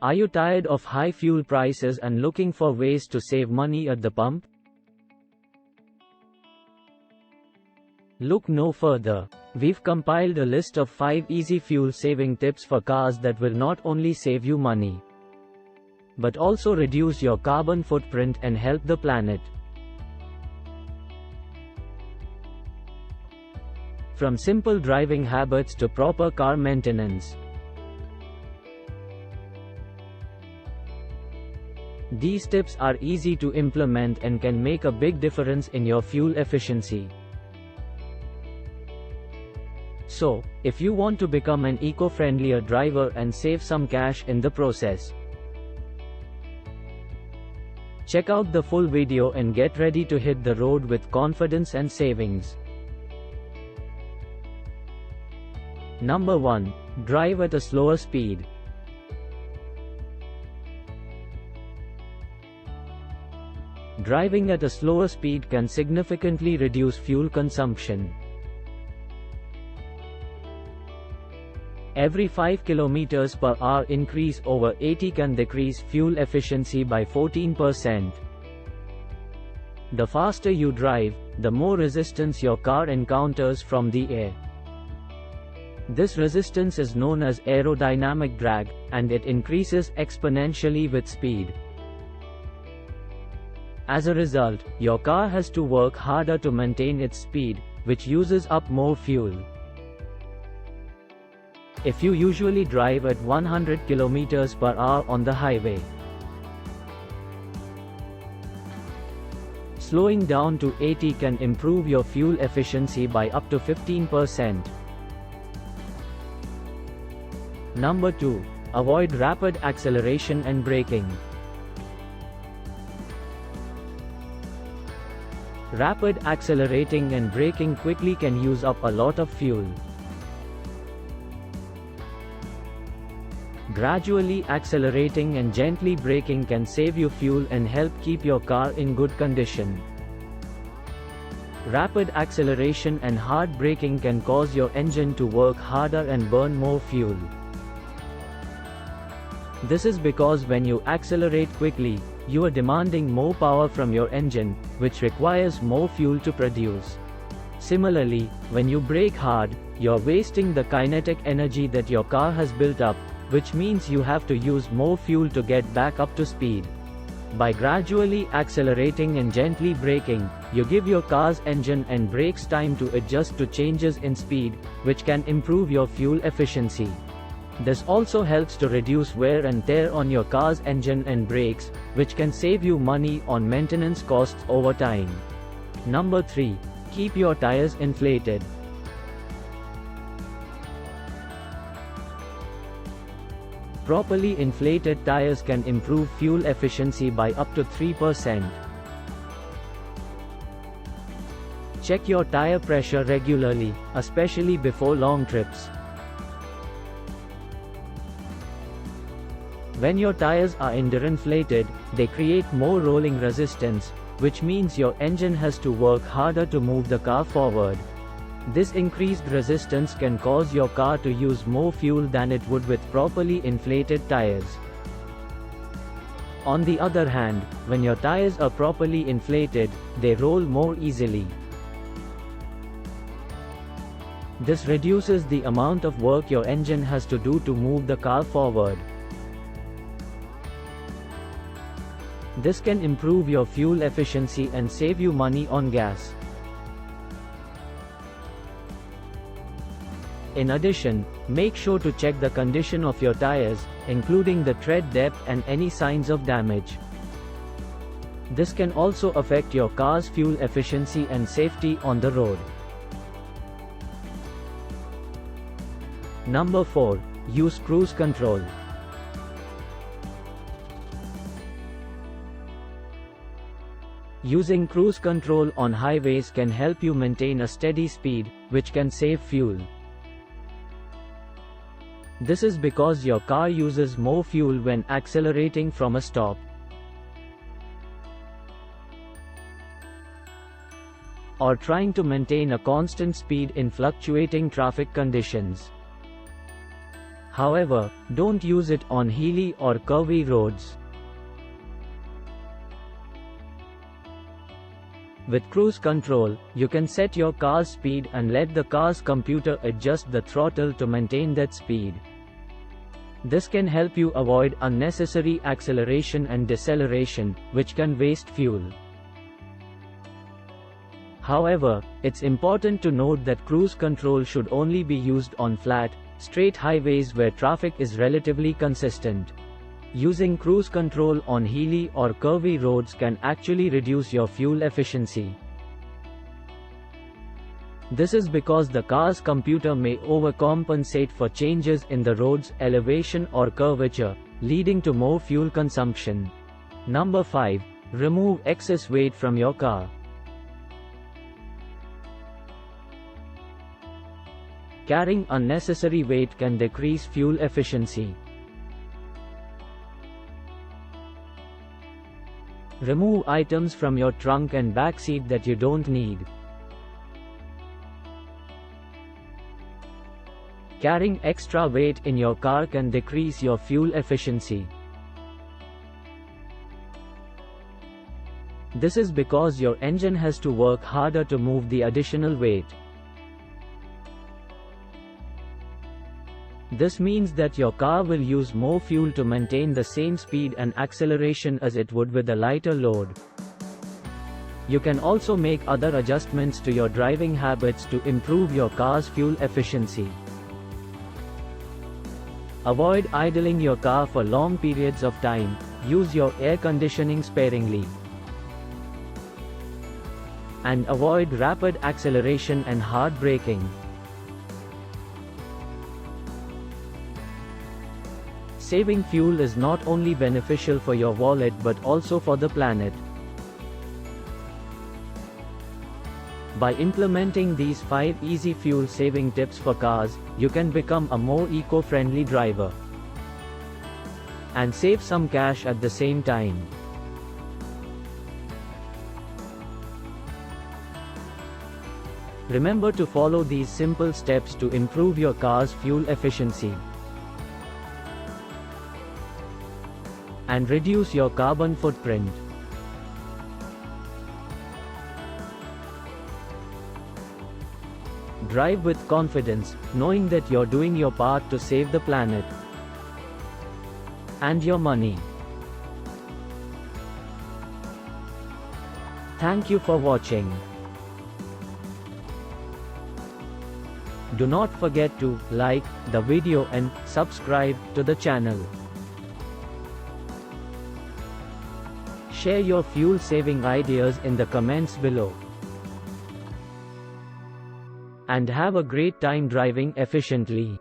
Are you tired of high fuel prices and looking for ways to save money at the pump? Look no further. We've compiled a list of 5 easy fuel-saving tips for cars that will not only save you money, but also reduce your carbon footprint and help the planet. From simple driving habits to proper car maintenance, these tips are easy to implement and can make a big difference in your fuel efficiency. So, if you want to become an eco-friendlier driver and save some cash in the process, check out the full video and get ready to hit the road with confidence and savings. Number 1. Drive at a slower speed. Driving at a slower speed can significantly reduce fuel consumption. Every 5 km per hour increase over 80 can decrease fuel efficiency by 14%. The faster you drive, the more resistance your car encounters from the air. This resistance is known as aerodynamic drag, and it increases exponentially with speed. As a result, your car has to work harder to maintain its speed, which uses up more fuel. If you usually drive at 100 km per hour on the highway, slowing down to 80 can improve your fuel efficiency by up to 15%. Number 2. Avoid rapid acceleration and braking. Rapid accelerating and braking quickly can use up a lot of fuel. Gradually accelerating and gently braking can save you fuel and help keep your car in good condition. Rapid acceleration and hard braking can cause your engine to work harder and burn more fuel. This is because when you accelerate quickly, you are demanding more power from your engine, which requires more fuel to produce. Similarly, when you brake hard, you're wasting the kinetic energy that your car has built up, which means you have to use more fuel to get back up to speed. By gradually accelerating and gently braking, you give your car's engine and brakes time to adjust to changes in speed, which can improve your fuel efficiency. This also helps to reduce wear and tear on your car's engine and brakes, which can save you money on maintenance costs over time. Number 3. Keep your tires inflated. Properly inflated tires can improve fuel efficiency by up to 3%. Check your tire pressure regularly, especially before long trips. When your tires are underinflated, they create more rolling resistance, which means your engine has to work harder to move the car forward. This increased resistance can cause your car to use more fuel than it would with properly inflated tires. On the other hand, when your tires are properly inflated, they roll more easily. This reduces the amount of work your engine has to do to move the car forward. This can improve your fuel efficiency and save you money on gas. In addition, make sure to check the condition of your tires, including the tread depth and any signs of damage. This can also affect your car's fuel efficiency and safety on the road. Number 4. Use cruise control. Using cruise control on highways can help you maintain a steady speed, which can save fuel. This is because your car uses more fuel when accelerating from a stop, or trying to maintain a constant speed in fluctuating traffic conditions. However, don't use it on hilly or curvy roads. With cruise control, you can set your car's speed and let the car's computer adjust the throttle to maintain that speed. This can help you avoid unnecessary acceleration and deceleration, which can waste fuel. However, it's important to note that cruise control should only be used on flat, straight highways where traffic is relatively consistent. Using cruise control on hilly or curvy roads can actually reduce your fuel efficiency. This is because the car's computer may overcompensate for changes in the road's elevation or curvature, leading to more fuel consumption. Number 5. Remove excess weight from your car. Carrying unnecessary weight can decrease fuel efficiency. Remove items from your trunk and back seat that you don't need. Carrying extra weight in your car can decrease your fuel efficiency. This is because your engine has to work harder to move the additional weight. This means that your car will use more fuel to maintain the same speed and acceleration as it would with a lighter load. You can also make other adjustments to your driving habits to improve your car's fuel efficiency. Avoid idling your car for long periods of time. Use your air conditioning sparingly. And avoid rapid acceleration and hard braking. Saving fuel is not only beneficial for your wallet but also for the planet. By implementing these 5 easy fuel-saving tips for cars, you can become a more eco-friendly driver and save some cash at the same time. Remember to follow these simple steps to improve your car's fuel efficiency and reduce your carbon footprint. Drive with confidence, knowing that you're doing your part to save the planet and your money. Thank you for watching. Do not forget to like the video and subscribe to the channel. Share your fuel-saving ideas in the comments below. And have a great time driving efficiently.